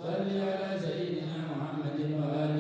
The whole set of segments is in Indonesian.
صل على سيدنا محمد وآله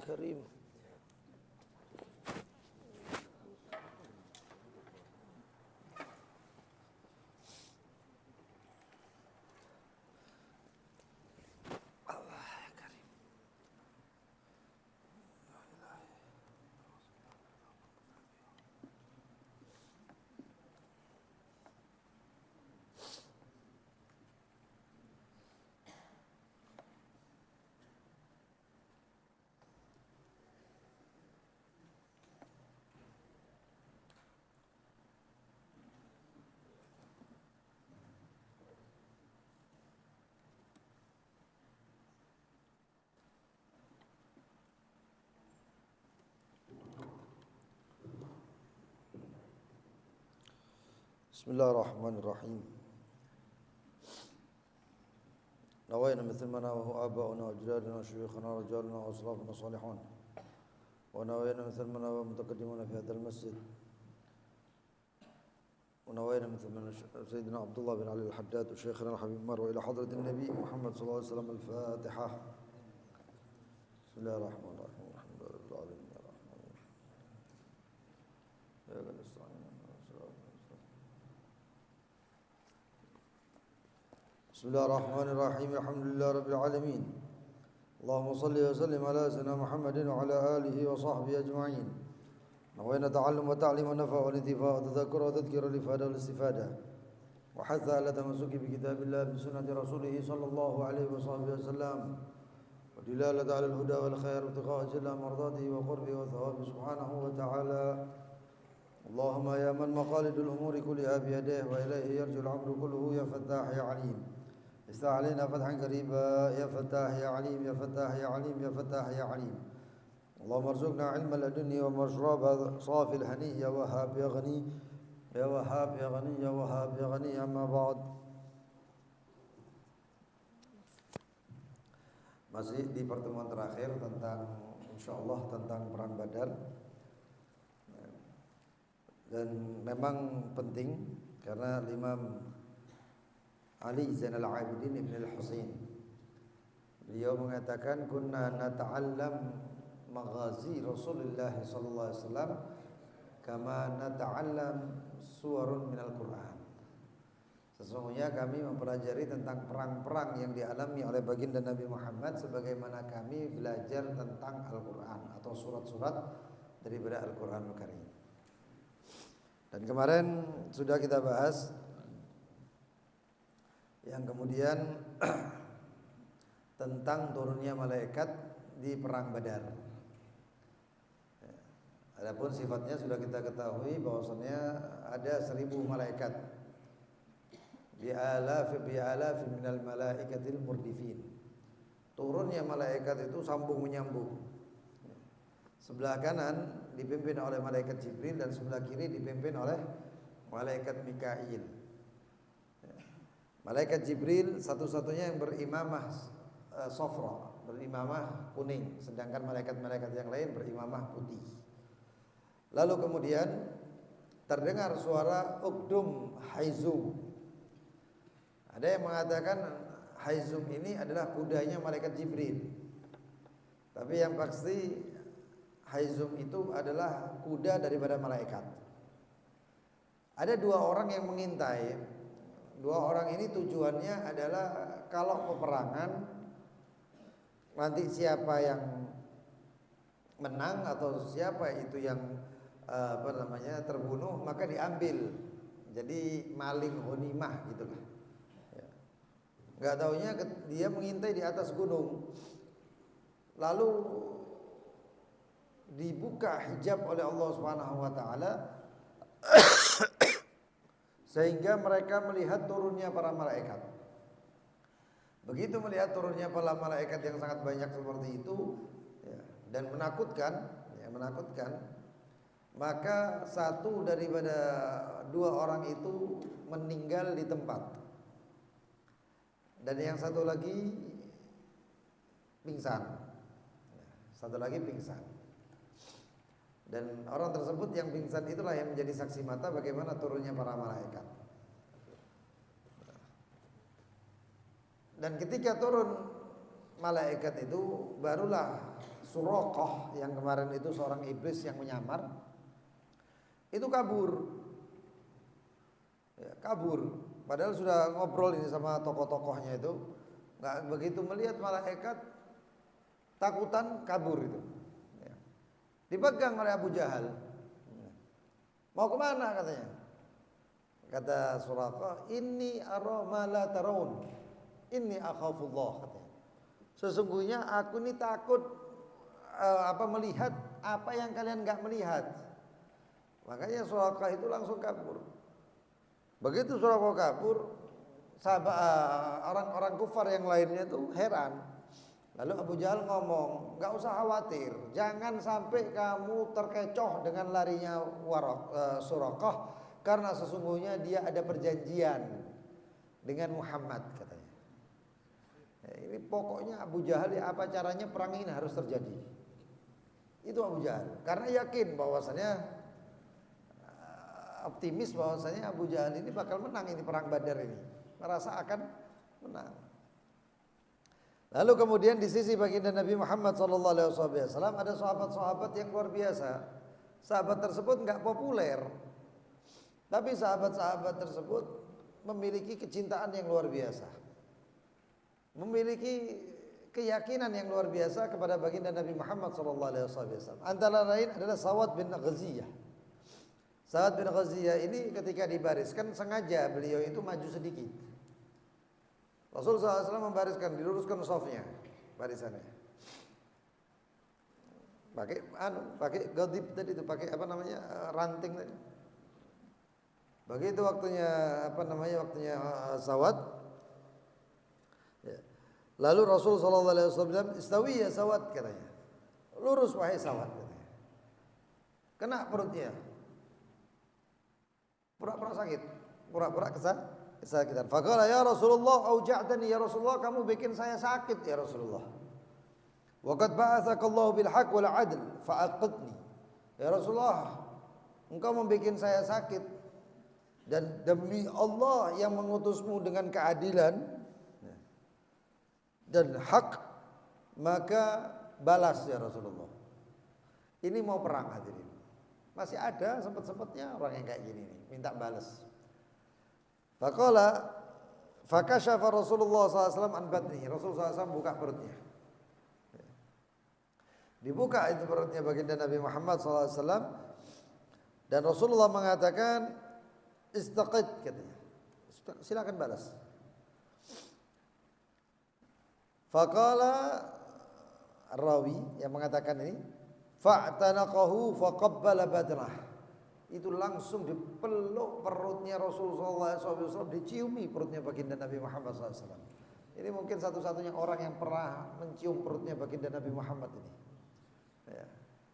كريم. بسم الله الرحمن الرحيم. نوينا مثل ما نواه آباؤنا وأجدادنا وشيوخنا ورجالنا وأسلافنا الصالحون، ونوينا مثل ما نواه متقدمون في هذا المسجد، ونوينا مثل ما سيدنا عبد الله بن علي الحداد وشيخنا الحبيب مروه إلى حضرة النبي محمد صلى الله عليه وسلم. الفاتحة. بسم الله الرحمن الرحيم. الحمد لله رب العالمين الرحمن الرحيم إياك نستعين بسم الله الرحمن الرحيم. الحمد لله رب العالمين. اللهم صل وسلم على سيدنا محمد وعلى آله وصحبه أجمعين. نوينا تعلم وتعليم ونفع والانتفاع وتذكر وتذكير الإفادة والاستفادة، وحث على تمسك بكتاب الله بسنة رسوله صلى الله عليه وصحبه وسلم، ودلالة على الهدى والخير وابتغاء جل مرضاته وقربه وثوابه سبحانه وتعالى. اللهم يا من مقاليد الأمور كلها بيديه وإليه يرجو الأمر كله، يا فتاح يا عليم افتح علينا فتحا قريبا، يا فتاح يا عليم يا فتاح يا عليم يا فتاح يا عليم. اللهم ارزقنا علم لدني ومشرب صافي الهني، يا وهاب يا غني يا وهاب يا غني يا وهاب يا غني. أما بعد. Masih di pertemuan terakhir tentang insyaallah tentang perang Badar, dan memang penting karena Imam Ali Zainal Abidin Ibn al-Husain beliau mengatakan kunna nata'allam maghazi Rasulullah sallallahu alaihi wasallam kama nata'allam suwarun minal Qur'an. Sesungguhnya kami mempelajari tentang perang-perang yang dialami oleh baginda Nabi Muhammad sebagaimana kami belajar tentang Al-Qur'an atau surat-surat daripada Al-Qur'anul Karim. Dan kemarin sudah kita bahas yang kemudian tentang turunnya malaikat di perang Badar. Adapun sifatnya sudah kita ketahui bahwasannya ada 1000 malaikat, bi'alaf minal malaikatil murdifin. Turunnya malaikat itu sambung menyambung. Sebelah kanan dipimpin oleh malaikat Jibril dan sebelah kiri dipimpin oleh malaikat Mikail. Malaikat Jibril satu-satunya yang berimamah sofra, berimamah kuning, sedangkan malaikat-malaikat yang lain berimamah putih. Lalu kemudian terdengar suara Ukdum Haizum. Ada yang mengatakan Haizum ini adalah kudanya malaikat Jibril, tapi yang pasti Haizum itu adalah kuda daripada malaikat. Ada 2 orang yang mengintai. 2 orang ini tujuannya adalah kalau peperangan nanti siapa yang menang atau siapa itu yang terbunuh maka diambil. Jadi maling ghanimah gitulah. Enggak taunya dia mengintai di atas gunung. Lalu dibuka hijab oleh Allah Subhanahu wa taala sehingga mereka melihat turunnya para malaikat. Begitu melihat turunnya para malaikat yang sangat banyak seperti itu dan menakutkan, maka satu daripada 2 orang itu meninggal di tempat, dan yang satu lagi pingsan. Dan orang tersebut yang pingsan itulah yang menjadi saksi mata bagaimana turunnya para malaikat. Dan ketika turun malaikat itu barulah Suraqah yang kemarin itu seorang iblis yang menyamar itu kabur. Ya, kabur. Padahal sudah ngobrol ini sama tokoh-tokohnya itu, nggak begitu melihat malaikat takutan kabur itu. Ya. Dipegang oleh Abu Jahal. Ya. Mau kemana katanya? Kata Suraqah, inni ara ma la tarawun, inni akhafullah katanya. Sesungguhnya aku ini takut melihat apa yang kalian nggak melihat. Makanya Suraqah itu langsung kabur. Begitu Suraqah kabur, orang-orang kufar yang lainnya itu heran. Lalu Abu Jahal ngomong, nggak usah khawatir, jangan sampai kamu terkecoh dengan larinya Suraqah, karena sesungguhnya dia ada perjanjian dengan Muhammad katanya. Ini pokoknya Abu Jahal apa caranya perang ini harus terjadi. Itu Abu Jahal, karena yakin bahwasanya optimis bahwasanya Abu Jahal ini bakal menang ini perang Badar ini, merasa akan menang. Lalu kemudian di sisi baginda Nabi Muhammad SAW ada sahabat-sahabat yang luar biasa. Sahabat tersebut nggak populer, tapi sahabat-sahabat tersebut memiliki kecintaan yang luar biasa, memiliki keyakinan yang luar biasa kepada baginda Nabi Muhammad SAW. Antara lain adalah Sawad bin Ghaziyah. Sa'ad bin Ghaziyah ini ketika dibariskan sengaja beliau itu maju sedikit. Rasulullah SAW membariskan, diluruskan shafnya, barisannya. Pakai gadib tadi itu, pakai ranting tadi. Begitu waktunya waktunya Sawad. Ya. Lalu Rasulullah SAW, istawi ya Sawad katanya. Lurus wahai Sawad katanya. Kena perutnya. Pura-pura sakit, pura-pura kesakitan. Faqala ya Rasulullah auja'tani, ya Rasulullah kamu bikin saya sakit ya Rasulullah. Wa qad ba'atsakallahu bil haqq wal 'adl fa'aqidni. Ya Rasulullah, engkau membuat saya sakit dan demi Allah yang mengutusmu dengan keadilan dan hak, maka balas ya Rasulullah. Ini mau perang hadirin. Masih ada sempat-sempatnya orang yang kayak gini nih, minta balas. Faqala fakashafa Rasulullah SAW an batnihi. Rasulullah SAW buka perutnya. Dibuka itu perutnya baginda Nabi Muhammad SAW. Dan Rasulullah mengatakan istaqid katanya. Silakan balas. Faqala rawi yang mengatakan ini, fa'tanaqahu faqabbala badnah. Itu langsung dipeluk perutnya Rasulullah SAW, diciumi perutnya baginda Nabi Muhammad SAW. Ini mungkin satu-satunya orang yang pernah mencium perutnya baginda Nabi Muhammad ini. Ya.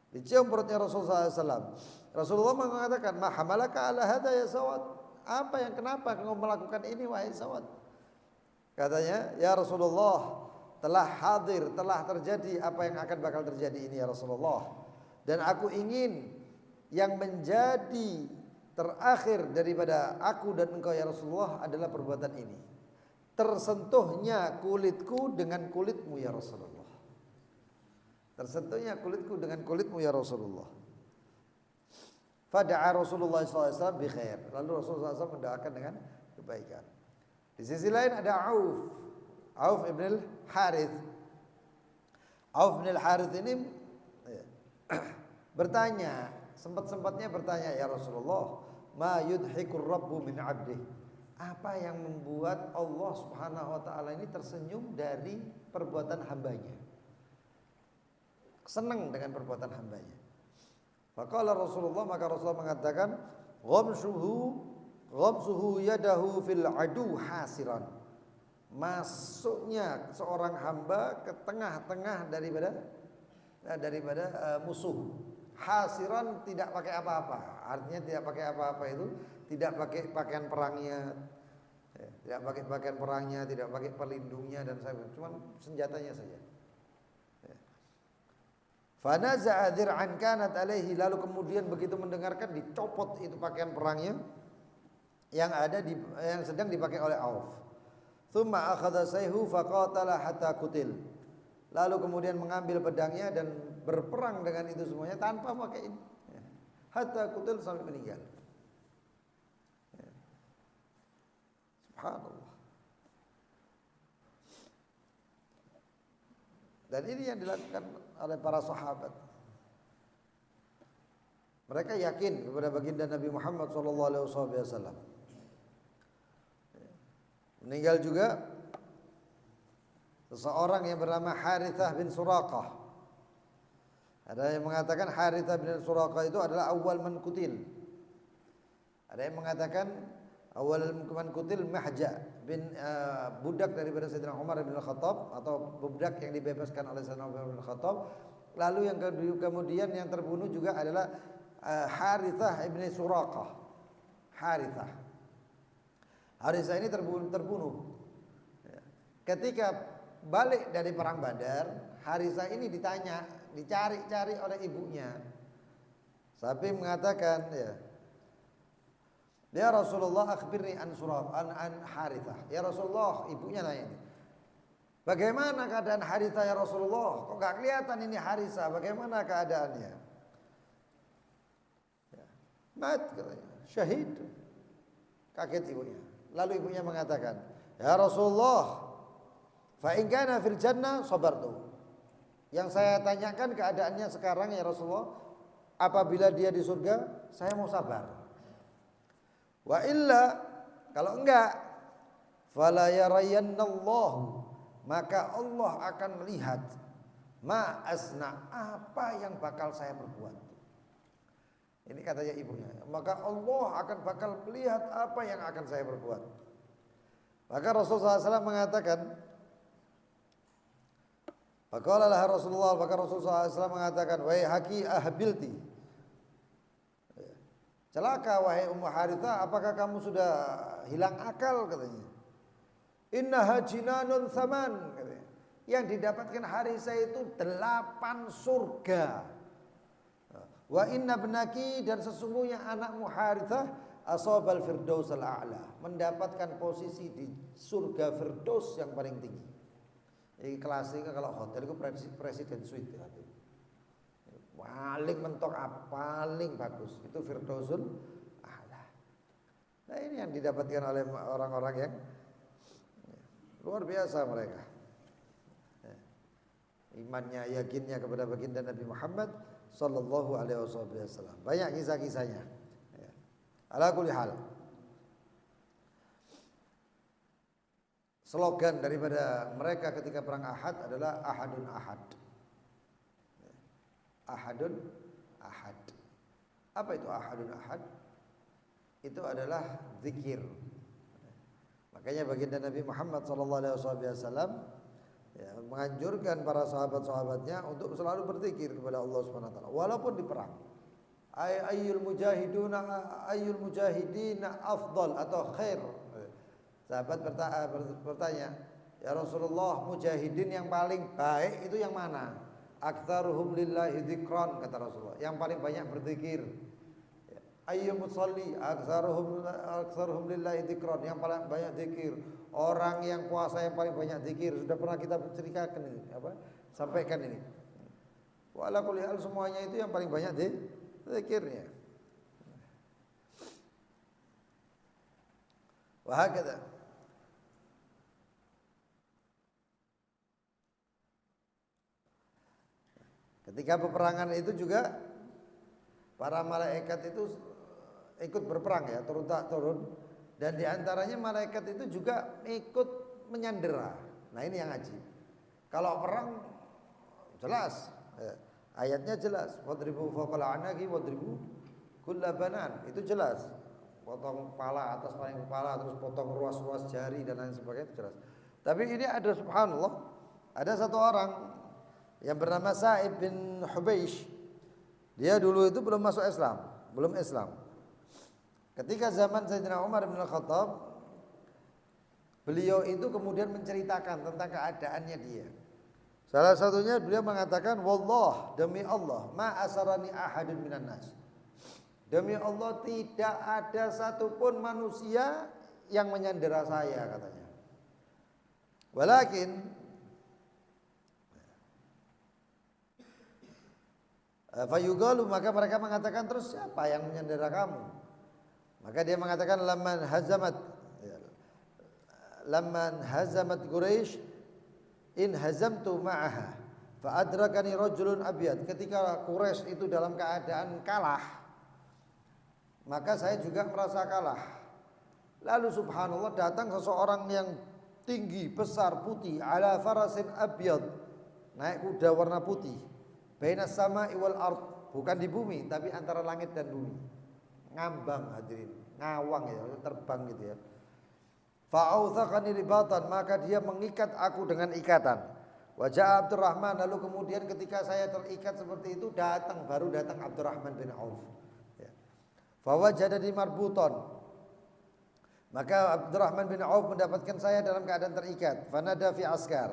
Dicium perutnya Rasulullah SAW. Rasulullah mengatakan, ma hamalaka ala hada ya Sawad. Apa yang kenapa kamu melakukan ini wahai Sawad? Katanya, ya Rasulullah, telah hadir, telah terjadi apa yang akan bakal terjadi ini ya Rasulullah. Dan aku ingin yang menjadi terakhir daripada aku dan engkau ya Rasulullah adalah perbuatan ini. Tersentuhnya kulitku dengan kulitmu ya Rasulullah. Tersentuhnya kulitku dengan kulitmu ya Rasulullah. Fada'a Rasulullah SAW bi khair. Lalu Rasulullah SAW mendoakan dengan kebaikan. Di sisi lain ada Auf ibn al-Harith. Auf ibn al-Harith ini bertanya, sempat-sempatnya bertanya, ya Rasulullah, ma yudhikur rabbu min abdih. Apa yang membuat Allah Subhanahu wa taala ini tersenyum dari perbuatan hambanya? Senang dengan perbuatan hambanya. Faqala Rasulullah, maka Rasulullah mengatakan, ghamsuhu yadahu fil adu hasiran. Masuknya seorang hamba ke tengah-tengah daripada musuh. Hasiran, tidak pakai apa-apa. Artinya tidak pakai apa-apa itu tidak pakai pakaian perangnya, tidak pakai pakaian perangnya, tidak pakai pelindungnya dan sebagainya, cuma senjatanya saja. Fanaza'a dir'an kanat alaihi, lalu kemudian begitu mendengarkan dicopot itu pakaian perangnya yang sedang dipakai oleh Auf. Tsumma akhadha sayhu faqatala hatta qutil. lalu kemudian mengambil pedangnya dan berperang dengan itu semuanya tanpa pakai ini. Hatta kutil sampai meninggal. Subhanallah. Dan ini yang dilakukan oleh para sahabat. Mereka yakin kepada baginda Nabi Muhammad SAW. Meninggal juga seseorang yang bernama Harithah bin Suraqah. Ada yang mengatakan Harithah bin Suraqah itu adalah awal man kutil. Ada yang mengatakan awal man kutil Mahja bin budak daripada Sayyidina Umar bin Khattab, atau budak yang dibebaskan oleh Sayyidina Umar bin Khattab. Lalu yang kemudian yang terbunuh juga adalah Harithah bin Suraqah. Harithah ini terbunuh. Ketika balik dari perang Badar, Harithah ini dicari-cari oleh ibunya. Sampai mengatakan, ya Rasulullah, akhbirni an Harithah. Ya Rasulullah, ibunya nanya ini. Bagaimana keadaan Harithah ya Rasulullah? Kok gak kelihatan ini Harithah? Bagaimana keadaannya? Mat katanya, syahid. Kaget ibunya. Lalu ibunya mengatakan, ya Rasulullah, fa in kana fil jannah sabartu. Yang saya tanyakan keadaannya sekarang ya Rasulullah, apabila dia di surga, saya mau sabar. Wa illa, kalau enggak, fala yarayannallahu, maka Allah akan melihat ma asna, apa yang bakal saya perbuat. Ini katanya ibunya. Maka Allah akan bakal melihat apa yang akan saya perbuat. Maka Rasulullah SAW mengatakan, maka Rasulullah SAW mengatakan, wahai haki ahbilti, celaka wahai Ummu Harithah, apakah kamu sudah hilang akal, katanya. Innaha jinanun thaman, katanya. Yang didapatkan Harithah itu 8 surga. Wa inna benaki, dan sesungguhnya anakmu Harithah ashabal firdaus al-a'la, mendapatkan posisi di surga firdaus yang paling tinggi. Ini kelasnya kalau hotel itu presiden suite ya. Paling mentok, paling bagus itu firdausul a'la. Nah ini yang didapatkan oleh orang-orang yang luar biasa mereka. Imannya, yakinnya kepada baginda Nabi Muhammad sallallahu alaihi wasallam. Banyak kisah-kisahnya. Ala kulli hal. Slogan daripada mereka ketika perang Ahad adalah Ahadun Ahad. Ahadun Ahad. Apa itu Ahadun Ahad? Itu adalah zikir. Makanya baginda Nabi Muhammad sallallahu alaihi wasallam menganjurkan para sahabat-sahabatnya untuk selalu berzikir kepada Allah Subhanahu wa taala walaupun di perang. Ayyul mujahidina afdal atau khair. Sahabat bertanya, ya Rasulullah, mujahidin yang paling baik itu yang mana? Aktsaruhum lillahi dzikran, kata Rasulullah, yang paling banyak berzikir. Ayyul musalli aktsaruhum lillahi dzikran, yang paling banyak zikir. Orang yang puasa yang paling banyak zikir. Sudah pernah kita ceritakan ini, sampaikan ini. Wala kulli hal, semuanya itu yang paling banyak zikirnya. Wahakadha. Ketika peperangan itu juga para malaikat itu ikut berperang ya, turun. Dan diantaranya malaikat itu juga ikut menyandera. Nah ini yang ajib. Kalau perang jelas, ayatnya jelas. Wadribu fawqal anaqi wadribu kulla banan. Itu jelas. Potong kepala, atas paling kepala, terus potong ruas-ruas jari dan lain sebagainya, itu jelas. Tapi ini ada, subhanallah, ada satu orang yang bernama Sa'ib bin Hubeish. Dia dulu itu belum masuk Islam, belum Islam. Ketika zaman Sayyidina Umar bin Khattab, beliau itu kemudian menceritakan tentang keadaannya dia. Salah satunya beliau mengatakan, wallah, demi Allah, ma asarani ahadun minan nas. Demi Allah, tidak ada satupun manusia yang menyandera saya, katanya. Walakin Fayugalu, maka mereka mengatakan, terus siapa yang menyandera kamu? Maka dia mengatakan, lamman hazamat Quraisy in hazamtu ma'aha fa adrakani rajulun abyad. Ketika Quraisy itu dalam keadaan kalah, maka saya juga merasa kalah. Lalu subhanallah datang seseorang yang tinggi, besar, putih, ala farasin abyad, naik kuda warna putih, bainas sama'i wal ard, bukan di bumi tapi antara langit dan bumi. Ngambang hadirin, ngawang ya, terbang gitu ya. Fa'authaqani ribatan, maka dia mengikat aku dengan ikatan. Wajah Abdurrahman, lalu kemudian ketika saya terikat seperti itu baru datang Abdurrahman bin Auf. Ya. Fawajadani marbuton, maka Abdurrahman bin Auf mendapatkan saya dalam keadaan terikat. Fanada fi askar,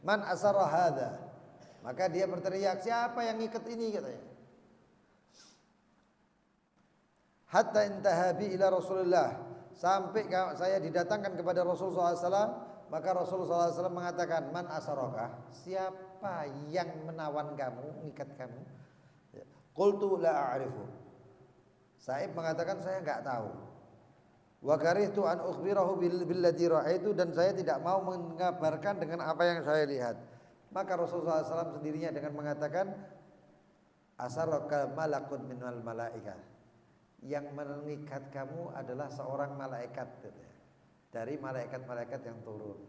man asara hadha, maka dia berteriak, siapa yang ikat ini, katanya. Hatta intaha bi ila Rasulullah, sampai saya didatangkan kepada Rasulullah SAW. Maka Rasulullah SAW mengatakan, man asaraka, siapa yang menawan kamu, mengikat kamu? Qultu la a'rifu, Sa'ib mengatakan saya enggak tahu. Wa karihtu an ukhbirahu billadzi ra'aitu, dan saya tidak mau mengabarkan dengan apa yang saya lihat. Maka Rasulullah SAW sendirinya dengan mengatakan, asaraka malakun minal malaikah, yang mengikat kamu adalah seorang malaikat dari malaikat-malaikat yang turun.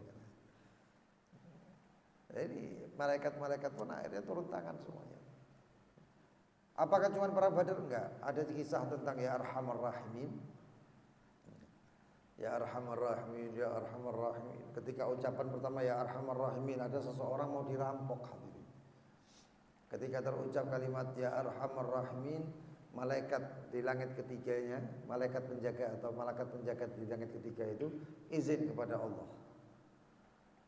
Jadi malaikat-malaikat pun akhirnya turun tangan semuanya. Apakah cuma perang Badar? Enggak. Ada kisah tentang ya Arhamar Rahimin, ya Arhamar Rahimin, ya Arhamar Rahimin. Ketika ucapan pertama ya Arhamar Rahimin, ada seseorang mau dirampok hadirin. Ketika terucap kalimat ya Arhamar Rahimin, malaikat di langit ketiganya, malaikat penjaga atau malaikat penjaga di langit ketiga itu izin kepada Allah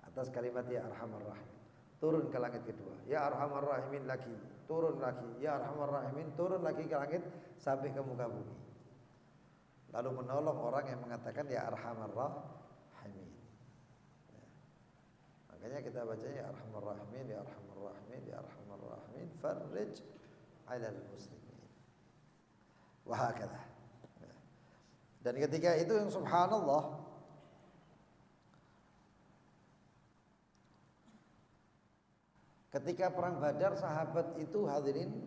atas kalimat ya Arhamar Rahim, turun ke langit kedua, ya Arhamar Rahimin lagi, turun lagi, ya Arhamar Rahimin, turun lagi ke langit sampai ke muka bumi, lalu menolong orang yang mengatakan ya Arhamar Rahimin. Ya. Makanya kita baca ya Arhamar Rahimin, ya Arhamar Rahimin, ya Arhamar Rahimin, farrij 'alal muslim. Wahakala. Dan ketika itu yang subhanallah, ketika perang Badar, sahabat itu hadirin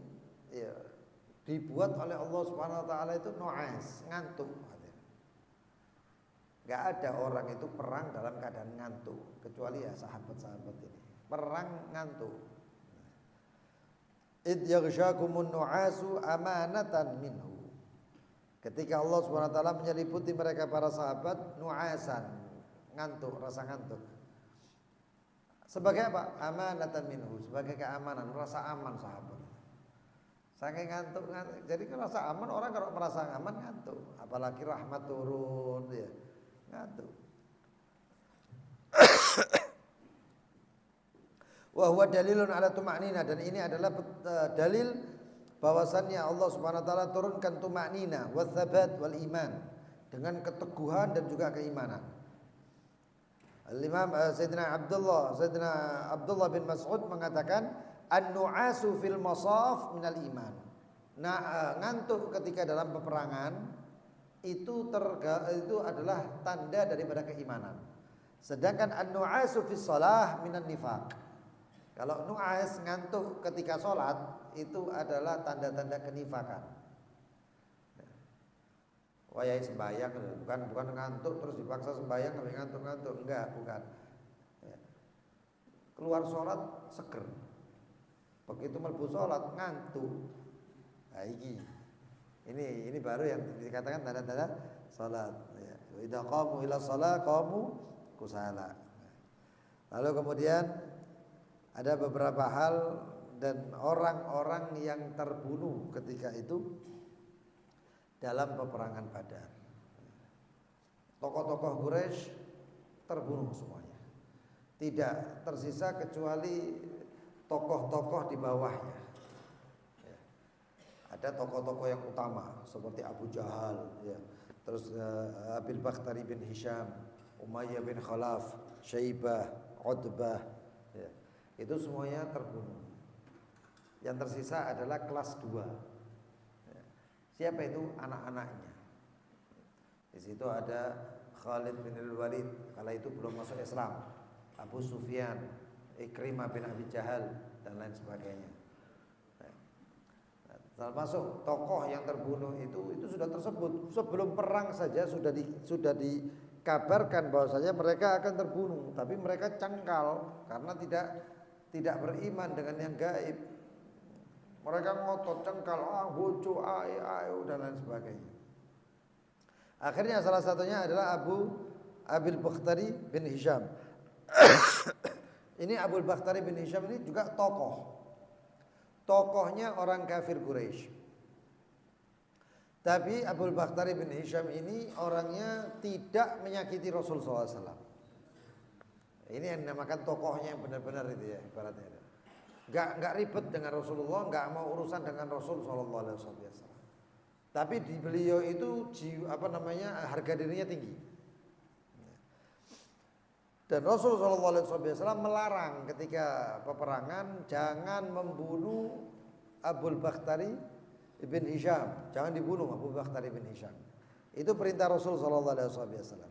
ya, dibuat oleh Allah Subhanahu wa taala itu nu'as, ngantuk. Enggak ada orang itu perang dalam keadaan ngantuk kecuali ya sahabat-sahabat ini. Perang ngantuk. Id yaghshakumun nu'asu amanatan minhu. Ketika Allah SWT menyeliputi mereka para sahabat nu'asan, ngantuk, rasa ngantuk. Sebagai apa? Amanatan minhu, sebagai keamanan, rasa aman sahabat. Saking ngantuk. Jadi kalau rasa aman, orang kalau merasa aman ngantuk. Apalagi rahmat turun ya, ngantuk. Wa huwa dalilun ala tuma'nina, dan ini adalah dalil bahwasannya Allah Subhanahu wa taala turunkan tuma'nina wa tsabat wal iman, dengan keteguhan dan juga keimanan. Al-Imam Sayyidina Abdullah bin Mas'ud mengatakan an-nu'asu fil masaf minal iman. Nah, ngantuk ketika dalam peperangan itu adalah tanda daripada keimanan. Sedangkan an-nu'asu fis shalah minan nifaq. Kalau nu'as, ngantuk ketika sholat, itu adalah tanda-tanda kenifakan. Wayai sembahyang, bukan ngantuk terus dipaksa sembahyang sampai ngantuk-ngantuk, enggak, bukan. Keluar sholat seger, begitu mlebu sholat ngantuk. Nah, ini baru yang dikatakan tanda-tanda sholat. Idza qamu ila shalah qamu kusala. Lalu kemudian ada beberapa hal dan orang-orang yang terbunuh ketika itu dalam peperangan Badar. Tokoh-tokoh Quraisy terbunuh semuanya. Tidak tersisa kecuali tokoh-tokoh di bawahnya. Ada tokoh-tokoh yang utama seperti Abu Jahal, ya. Terus Abil Bakhtari bin Hisham, Umayyah bin Khalaf, Syaibah, Utbah, ya. Itu semuanya terbunuh. Yang tersisa adalah kelas 2. Siapa itu? Anak-anaknya. Di situ ada Khalid bin Walid, kala itu belum masuk Islam, Abu Sufyan, Ikrimah bin Abi Jahal dan lain sebagainya. Termasuk tokoh yang terbunuh itu sudah tersebut sebelum perang saja sudah dikabarkan bahwasanya mereka akan terbunuh, tapi mereka cangkal karena tidak beriman dengan yang gaib. Mereka ngotot cengkal, bojo, ayo dan lain sebagainya. Akhirnya salah satunya adalah Abil Bakhtari bin Hisham. Ini Abul Bakhtari bin Hisham ini juga tokohnya orang kafir Quraisy. Tapi Abul Bakhtari bin Hisham ini orangnya tidak menyakiti Rasul SAW. Ini yang dinamakan tokohnya yang benar-benar itu ya ibaratnya. Enggak ribet dengan Rasulullah, enggak mau urusan dengan Rasul SAW. Tapi di beliau itu harga dirinya tinggi. Dan Rasulullah SAW melarang ketika peperangan jangan membunuh Abul Bakhtari bin Hisham, jangan dibunuh Abul Bakhtari bin Hisham. Itu perintah Rasulullah SAW.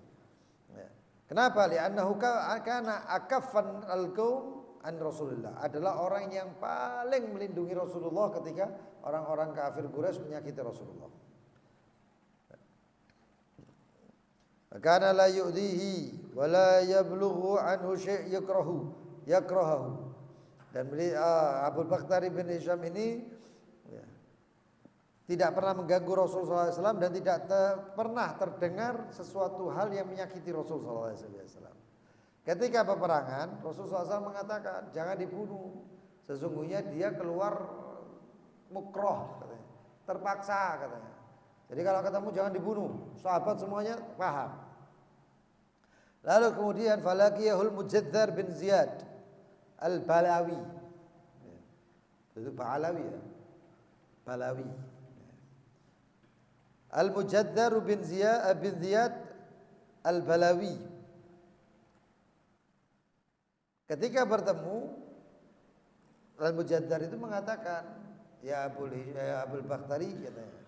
Ya. Kenapa? Li'annahu kana akaffan al-qaum an Rasulullah, adalah orang yang paling melindungi Rasulullah ketika orang-orang kafir Quraisy menyakiti Rasulullah. Karena la yu'dihi wa la yablughu anhu syai' yakrahu. Dan Abu Bakhtari bin Hisham ini tidak pernah mengganggu Rasulullah SAW dan tidak pernah terdengar sesuatu hal yang menyakiti Rasulullah SAW. Ketika peperangan, Rasulullah SAW mengatakan jangan dibunuh. Sesungguhnya dia keluar mukroh, katanya, terpaksa katanya. Jadi kalau ketemu jangan dibunuh. Sahabat semuanya paham. Lalu kemudian falaqiyahul Mujaddar bin Ziyad al-Balawi. Itu Balawi ya. Balawi. Al-Mujaddar bin Ziyad al-Balawi. Ketika bertemu, Al-Mujaddar itu mengatakan, ya Abul Bakhtari katanya,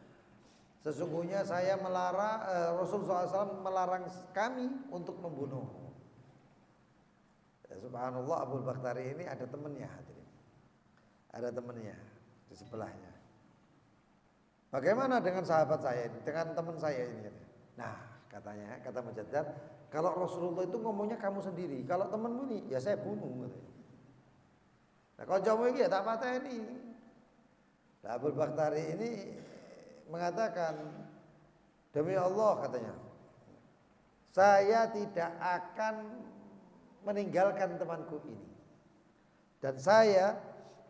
sesungguhnya saya Rasulullah SAW melarang kami untuk membunuh. Ya, subhanallah, Abul Bakhtari ini ada temannya, hadirin. Ada temannya di sebelahnya. Bagaimana dengan sahabat saya ini, dengan teman saya ini? Nah, kata Mujaddar, kalau Rasulullah itu ngomongnya kamu sendiri, kalau temanmu ini, ya saya bunuh. Nah, kalau jamu ini ya tak patah ini. Nah, Abul Bakhtari ini mengatakan, demi Allah katanya, saya tidak akan meninggalkan temanku ini, dan saya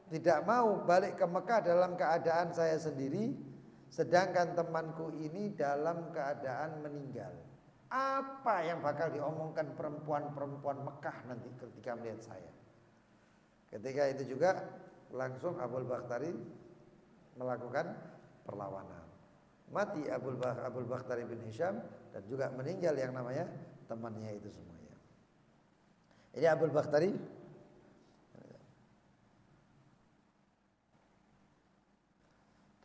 tidak mau balik ke Mekah dalam keadaan saya sendiri, sedangkan temanku ini dalam keadaan meninggal. Apa yang bakal diomongkan perempuan-perempuan Mekah nanti ketika melihat saya? Ketika itu juga langsung Abul Bakhtari melakukan perlawanan. Mati Abul Bakhtari bin Hisham dan juga meninggal yang namanya temannya itu semuanya. Ini Abul Bakhtari.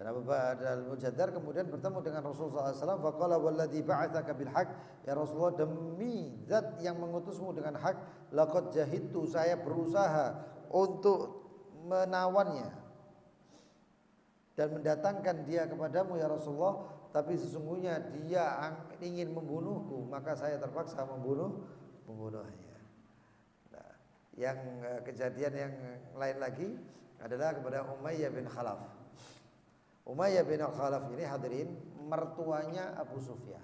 Dan Abu Al-Mujaddar kemudian bertemu dengan Rasulullah SAW. Faqala walladhi ba'athaka bil haq, ya Rasulullah, demi zat yang mengutusmu dengan hak, laqad jahidtu, saya berusaha untuk menawannya dan mendatangkan dia kepadamu ya Rasulullah, tapi sesungguhnya dia ingin membunuhku, maka saya terpaksa membunuhnya. Nah, yang kejadian yang lain lagi adalah kepada Umayyah bin Khalaf. Umayyah bin Khalaf ini hadirin mertuanya Abu Sufyan.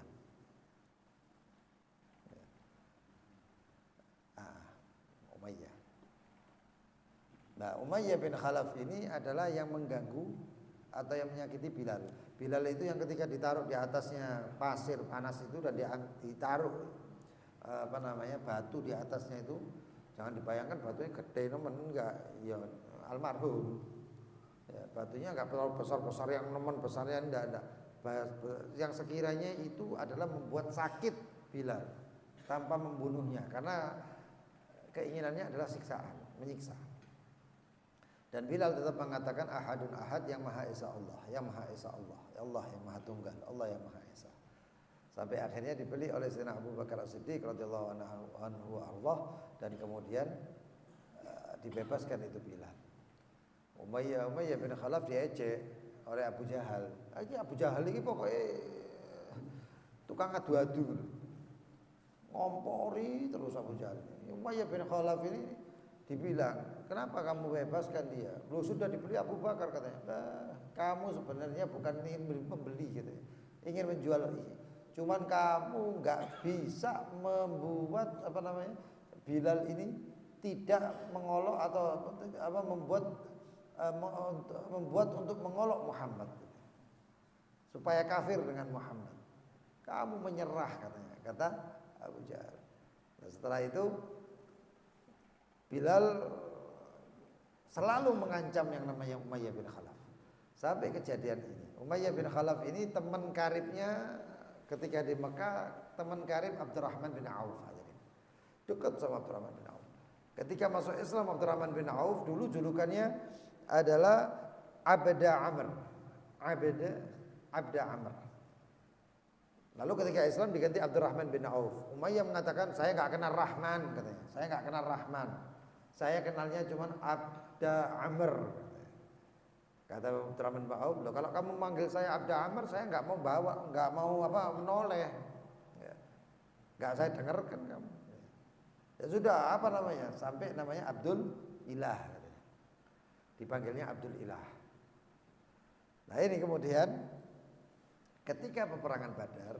Umayyah. Nah, Umayyah bin Khalaf ini adalah yang mengganggu atau yang menyakiti Bilal. Bilal itu yang ketika ditaruh di atasnya pasir panas itu dan ditaruh batu di atasnya itu, jangan dibayangkan batunya gede nemen, enggak, ya almarhum. Ya, batunya enggak besar-besar yang nemen besarnya, enggak. Yang sekiranya itu adalah membuat sakit Bilal tanpa membunuhnya, karena keinginannya adalah siksaan, menyiksa. Dan Bilal tetap mengatakan ahadun ahad, yang maha esa Allah, yang maha esa Allah, ya Allah yang maha tunggal, Allah yang maha esa. Sampai akhirnya dibeli oleh Sayyidina Abu Bakar As-Siddiq radhiyallahu anhu Allah, dan kemudian dibebaskan itu Bilal. Umayyah bin Khalaf diejek oleh Abu Jahal. Abu Jahal ini pokoknya tukang adu-adu, ngompori terus Abu Jahal. Umayyah bin Khalaf ini dibilang, kenapa kamu bebaskan dia? Lu sudah dibeli Abu Bakar, katanya. Nah, kamu sebenarnya bukan ingin membeli gitu, ingin menjual ini. Cuman kamu nggak bisa membuat Bilal ini tidak mengolok atau membuat untuk mengolok Muhammad supaya kafir dengan Muhammad. Kamu menyerah, katanya, kata Abu Jahal. Nah, setelah itu Bilal selalu mengancam yang namanya Umayyah bin Khalaf. Sampai kejadian ini, Umayyah bin Khalaf ini teman karibnya ketika di Mekah, teman karib Abdurrahman bin Auf. Dekat sama Abdurrahman bin Auf. Ketika masuk Islam, Abdurrahman bin Auf dulu julukannya adalah Abda Amr. Abda Amr. Lalu ketika Islam diganti Abdurrahman bin Auf. Umayyah mengatakan, saya enggak kenal Rahman, katanya. Saya enggak kenal Rahman. Saya kenalnya cuma Abda Amr. Kata Abdurrahman bin Auf, loh, kalau kamu manggil saya Abda Amr, saya enggak mau menoleh. Ya. Enggak saya dengarkan kamu. Ya sudah, sampai namanya Abdul Ilah. Dipanggilnya Abdul Ilah. Nah ini kemudian ketika peperangan Badar,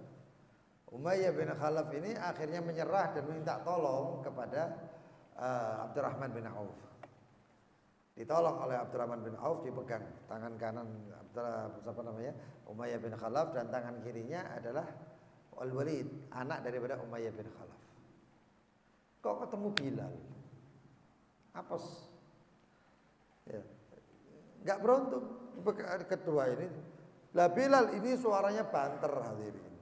Umayyah bin Khalaf ini akhirnya menyerah dan minta tolong kepada Abdurrahman bin Auf. Ditolong oleh Abdurrahman bin Auf, dipegang tangan kanan Umayyah bin Khalaf, dan tangan kirinya adalah Al-Walid, anak daripada Umayyah bin Khalaf. Kok ketemu Bilal? Apes. Ya. Enggak beruntung kedua ini. Lah Bilal ini suaranya banter, hadirin.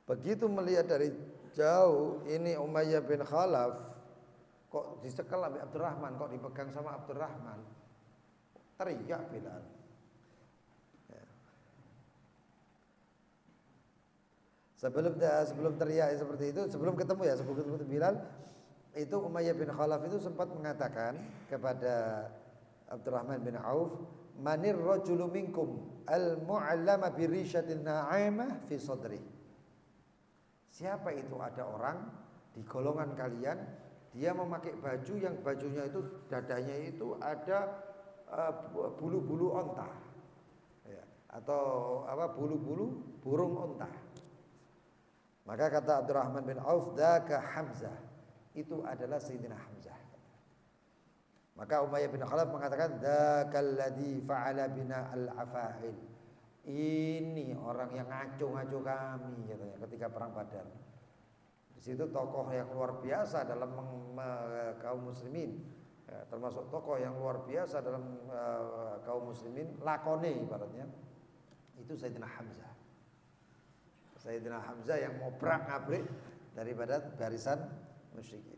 Begitu melihat dari jauh ini Umayyah bin Khalaf, kok disekel oleh Abdurrahman, kok dipegang sama Abdurrahman, teriak Bilal. Ya. Sebelum teriak seperti itu, sebelum ketemu Bilal, itu Umayyah bin Khalaf itu sempat mengatakan kepada Abdurrahman bin Auf, manir rajulu minkum al-mu'allama birishatin na'imah fi sadri. Siapa itu, ada orang di golongan kalian, dia memakai baju yang bajunya itu dadanya itu ada bulu-bulu onta, ya, atau bulu-bulu burung onta. Maka kata Abdurrahman bin Auf, dzaka Hamzah, itu adalah Sayyidina Hamzah. Maka Umayyah bin Khalaf mengatakan, dzakal ladzi fa'ala bina al-afa'il. Ini orang yang ngaco-ngaco kami, katanya, ketika perang Badar. Di situ tokoh yang luar biasa dalam kaum muslimin, ya, termasuk tokoh yang luar biasa dalam kaum muslimin, lakone ibaratnya, itu Sayyidina Hamzah. Sayyidina Hamzah yang ngobrak-ngabrik daripada barisan musyrikin.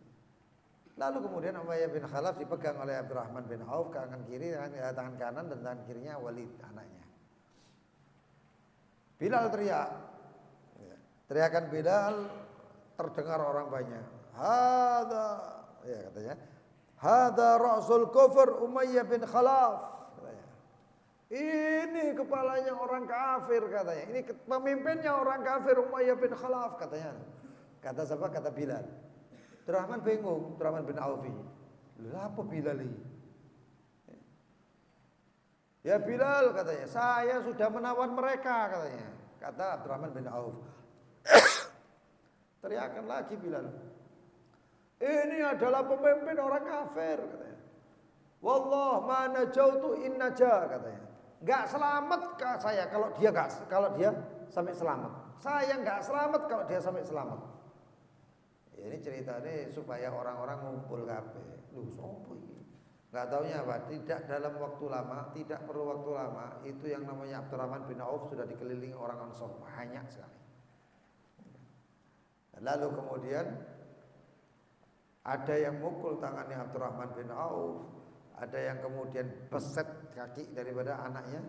Lalu kemudian Umayyah bin Khalaf dipegang oleh Abdurrahman bin Auf, tangan kiri, tangan kanan, dan tangan kirinya Walid, anaknya. Bilal teriak. Teriakan Bilal terdengar orang banyak. Hadza, ya katanya, hadza ra'sul kufur Umayyah bin Khalaf, katanya. Ini kepalanya orang kafir, katanya. Ini pemimpinnya orang kafir, Umayyah bin Khalaf, katanya. Kata siapa? Kata Bilal. Abdurrahman bingung, Abdurrahman bin Auf. Lah apa Bilal ini? Ya Bilal, katanya, saya sudah menawan mereka, katanya. Kata Abdurrahman bin Auf. Teriakan lagi Bilal, ini adalah pemimpin orang kafir, katanya. Wallah ma najautu in naja, katanya. Enggak selamat saya kalau dia sampai selamat. Saya enggak selamat kalau dia sampai selamat. Ya, ini ceritanya supaya orang-orang ngumpul kabeh. Lu sopo iki? Enggak taunya apa? Tidak dalam waktu lama, tidak perlu waktu lama, itu yang namanya Abdurrahman bin Auf sudah dikelilingi orang Ansor banyak sekali. Lalu kemudian ada yang mukul tangannya Abdurrahman bin Auf, ada yang kemudian beset kaki daripada anaknya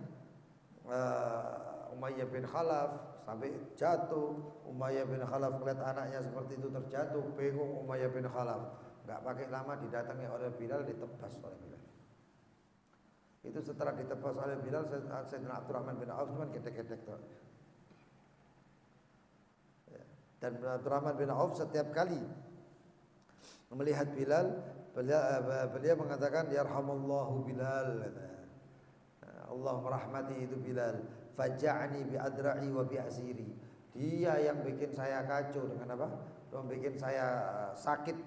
Umayyah bin Khalaf sampai jatuh. Umayyah bin Khalaf melihat anaknya seperti itu terjatuh, bingung Umayyah bin Khalaf. Enggak pakai lama didatangi oleh Bilal, ditebas oleh Bilal. Itu setelah ditebas oleh Bilal, Sayyidina Abdurrahman bin Auf cuma gedek-gedek tuh. Dan Abdurrahman bin Auf setiap kali melihat Bilal, beliau mengatakan yarhamullahu Bilal. Allah merahmati itu Bilal. Faja'ni bi adra'i wa bi asiri. Dia yang bikin saya kacau dengan apa? Membikin saya sakit,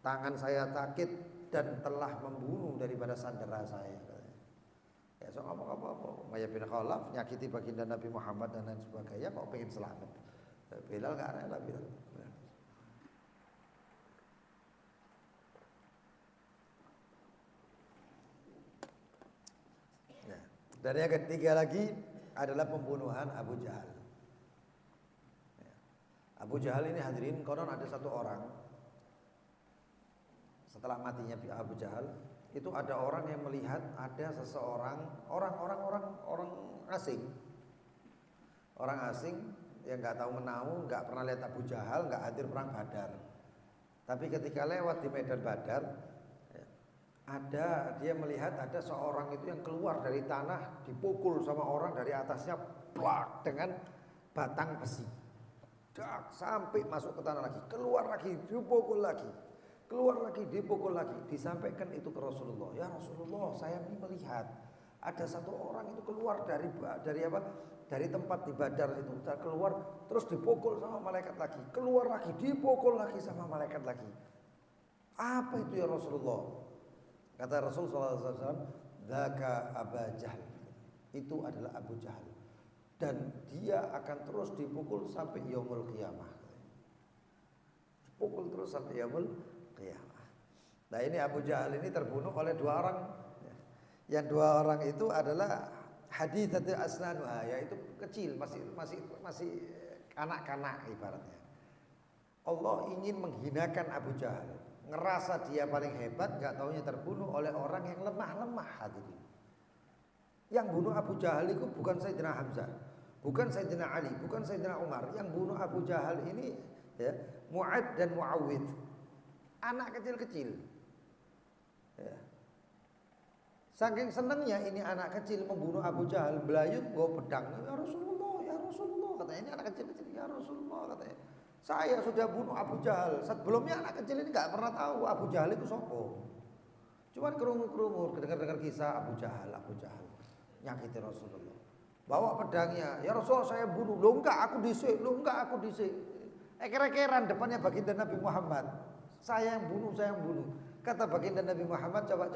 tangan saya sakit dan telah membunuh daripada sandera saya. Ya so ngomong apa-apa. Umayyah bin Khalaf nyakiti baginda Nabi Muhammad dan lain sebagainya, kok pengen selamat. Bilal enggak rela Bilal. Dan yang ketiga lagi adalah pembunuhan Abu Jahal. Abu Jahal ini hadirin, konon ada satu orang setelah matinya Abu Jahal, itu ada orang yang melihat ada seseorang, orang asing. Orang asing yang nggak tahu menahu, nggak pernah lihat Abu Jahal, nggak hadir perang Badar. Tapi ketika lewat di medan Badar, dia melihat ada seorang itu yang keluar dari tanah, dipukul sama orang dari atasnya plak dengan batang besi. Sampai masuk ke tanah lagi, keluar lagi, dipukul lagi. Keluar lagi, dipukul lagi. Disampaikan itu ke Rasulullah. Ya Rasulullah, saya ini melihat ada satu orang itu keluar dari apa? Dari tempat di Badar itu, keluar terus dipukul sama malaikat lagi. Keluar lagi, dipukul lagi sama malaikat lagi. Apa itu ya Rasulullah? Kata Rasulullah SAW, "Dzaka Abu Jahal." Itu adalah Abu Jahal. Dan dia akan terus dipukul sampai yaumul qiyamah. Dipukul terus sampai yaumul qiyamah. Nah ini Abu Jahal ini terbunuh oleh dua orang. Yang dua orang itu adalah hadithatul asnanuha, yaitu kecil, masih kanak-kanak ibaratnya. Allah ingin menghinakan Abu Jahal. Ngerasa dia paling hebat, gak taunya terbunuh oleh orang yang lemah-lemah hadirin. Yang bunuh Abu Jahal itu bukan Sayyidina Hamzah, bukan Sayyidina Ali, bukan Sayyidina Umar. Yang bunuh Abu Jahal ini ya, Mu'ad dan Mu'awid, anak kecil-kecil ya. Saking senangnya ini anak kecil membunuh Abu Jahal, belayut bawa pedang. Ya Rasulullah, katanya ini anak kecil-kecil. Ya Rasulullah, katanya saya sudah bunuh Abu Jahal. Sebelumnya anak kecil ini nggak pernah tahu Abu Jahal itu sopo. Cuman kerumur dengar kisah Abu Jahal nyakiti Rasulullah. Bawa pedangnya, ya Rasulullah saya bunuh. Lo enggak aku disik. Eker-ekeran depannya baginda Nabi Muhammad. Saya yang bunuh. Kata baginda Nabi Muhammad, coba.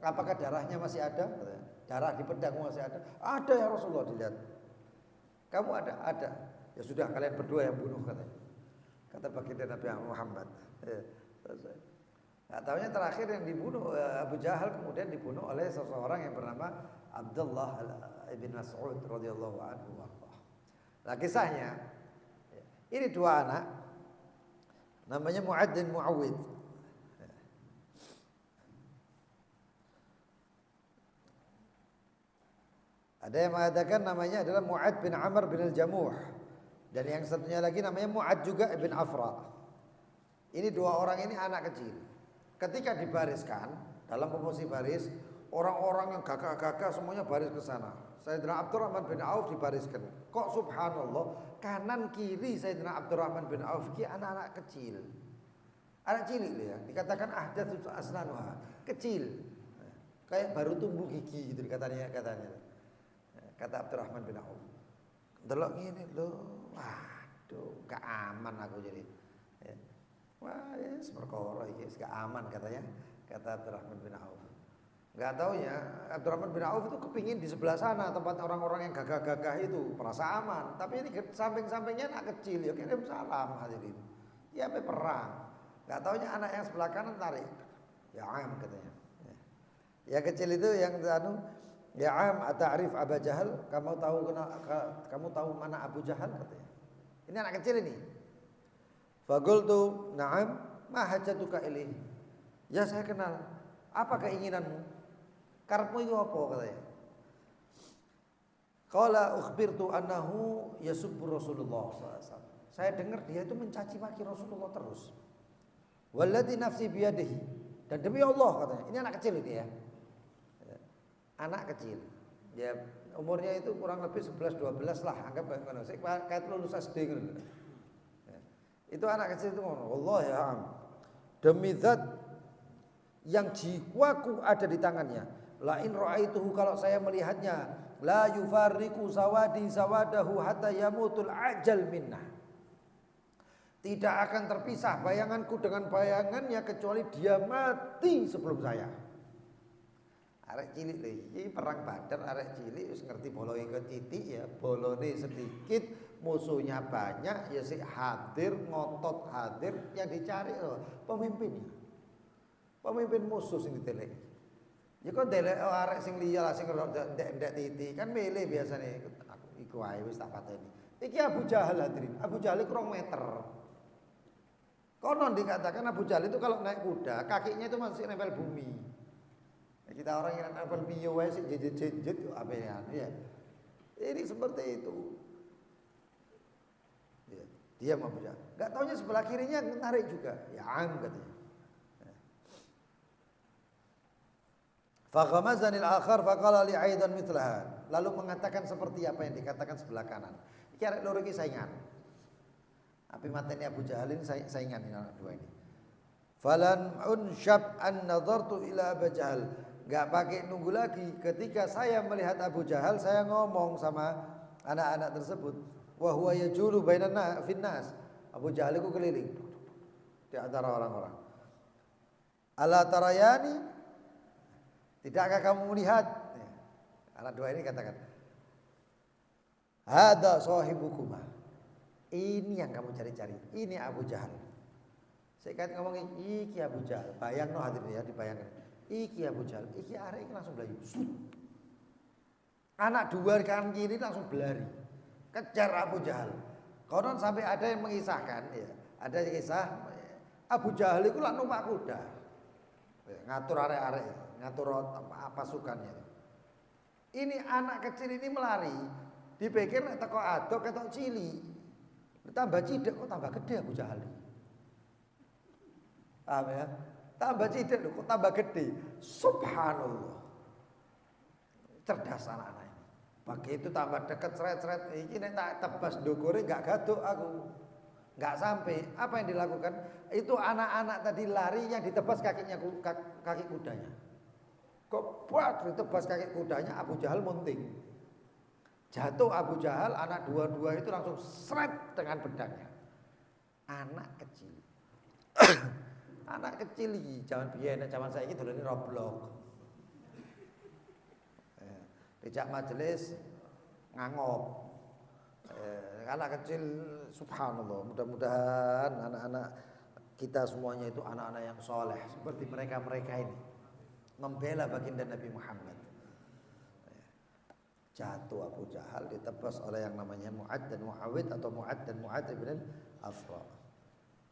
Apakah darahnya masih ada? Darah di pedangmu masih ada? Ada ya Rasulullah, dilihat. Kamu ada? Ada. Ya sudah kalian berdua yang bunuh, katanya. Kata baginda Nabi Muhammad. Nah, tahunya terakhir yang dibunuh Abu Jahal kemudian dibunuh oleh seseorang yang bernama Abdullah ibn Mas'ud radhiyallahu anhu. Nah kisahnya, ini dua anak, namanya Mu'ad dan Mu'awid. Ada yang mengatakan namanya adalah Mu'ad bin Amr bin al-Jamuh. Dan yang satunya lagi namanya Mu'ad juga ibn Afra. Ini dua orang ini anak kecil. Ketika dibariskan dalam posisi baris, orang-orang yang gagah-gagah semuanya baris ke sana. Sayyidina Abdurrahman bin Auf dibariskan. Kok subhanallah, kanan kiri Sayyidina Abdurrahman bin Auf ini anak-anak kecil. Anak cilik ya, dikatakan ahdatsu asnanuha, kecil. Kayak baru tumbuh gigi gitu katanya. Kata Abdurrahman bin Auf. Delok ngene lho. Waduh, gak aman aku jadi. Ya. Wah, yes, perkara iki gak aman katanya, kata Abdurrahman bin Auf. Gak taunya Abdurrahman bin Auf itu kepingin di sebelah sana tempat orang-orang yang gagah-gagah itu, merasa aman. Tapi ini samping-sampingnya anak kecil, ya kirim salam hadirin. Ya sampai perang. Gak taunya anak yang sebelah kanan tarik. Ya am katanya. Ya kecil itu yang ya am ata'rif Abu Jahal, kamu tahu mana Abu Jahal katanya. Ini anak kecil ini. Faqultu na'am ma hajatuka ilaihi. Ya saya kenal Apa keinginanmu? Karepmu itu apa katanya? Qala ukhbirtu annahu yasubbu Rasulullah SAW. Saya dengar dia itu mencaci maki Rasulullah terus. Walladzi nafsi biyadihi. Dan demi Allah katanya. Ini anak kecil itu ya. Anak kecil. Ya umurnya itu kurang lebih 11 12 lah, anggap ngono. Sik kayak lulus SD ngono. Itu anak kecil itu ngono. Wallahi am. Demi zat yang jiwaku ada di tangannya. La in ra'aituhu, kalau saya melihatnya, la yufarriqu sawadi sawadahu hatta yamutul ajal minnah. Tidak akan terpisah bayanganku dengan bayangannya kecuali dia mati sebelum saya. Arek cilik lho iki perang Badar, arek cilik wis ngerti bolone ke titik ya, bolone sedikit, musuhnya banyak, ya sik hadir, ngotot hadir, yang dicari pemimpinnya. Pemimpin musuh sing ditelek. Ya kok delek arek sing liya sing ndek titik, kan milih biasane. Aku iku wae wis tak pateni. Iki Abu Jahal hadirin. Abu Jahal iku 2 meter. Konon dikatakan Abu Jahal itu kalau naik kuda, kakinya itu masih nempel bumi. Kita orang yang nempel mio wae sik jejet-jejet apa ya. Ini seperti itu. Dia Abu Jahal. Enggak taunya sebelah kirinya menarik juga. Ya am katanya. Faghamazani al-akhar faqala li aidan mithlaha. Lalu mengatakan seperti apa yang dikatakan sebelah kanan. Iki arek loro iki saingan. Api mateni Abu Jahal ini saingan ini anak dua ini. Falan unshab an nadartu ila Abu Jahal. Enggak pakai nunggu lagi, ketika saya melihat Abu Jahal, saya ngomong sama anak-anak tersebut, wa huwa yajulu bainana finnas. Abu Jahal itu keliling di antara orang-orang. Ala tarayani, tidakkah kamu melihat? Anak dua ini katakan, hada sahibukuma. Ini yang kamu cari-cari. Ini Abu Jahal. Saya kata ngomongin iki Abu Jahal. Bayangno hadirin ya, dibayangkan. Iki Abu Jahal. Iki arek iki langsung belayu. Anak dua kanan kiri langsung berlari. Kejar Abu Jahal. Konon sampai ada yang mengisahkan ya. Ada yang kisah Abu Jahal itu lah numpak kuda. Ngatur arek-arek, ngatur pasukannya. Ini anak kecil ini melari, dipikir nek teko adok ketok cili. Tambah cidek kok tambah gede Abu Jahal. Paham ya? Tambah cidek kok tambah gede. Subhanallah. Cerdas anak-anak ini. Begitu tambah dekat seret-seret, iki nek tak tebas ndukure enggak gaduk aku. Enggak sampai. Apa yang dilakukan? Itu anak-anak tadi lari yang ditebas kakinya kaki kudanya. Kok buat ditebas kaki kudanya, Abu Jahal munting. Jatuh Abu Jahal, anak dua-dua itu langsung seret dengan pedangnya. Anak kecil. Anak kecil iki, zaman biyen zaman saiki dolane Roblox. Dijak majelis ngangop. Anak kecil subhanallah, mudah-mudahan anak-anak kita semuanya itu anak-anak yang soleh seperti mereka-mereka ini. Membela baginda Nabi Muhammad. Jatuh Abu Jahal ditebas oleh yang namanya Mu'ad dan Mu'awid atau Mu'ad dan Mu'ad ibn al-Afra.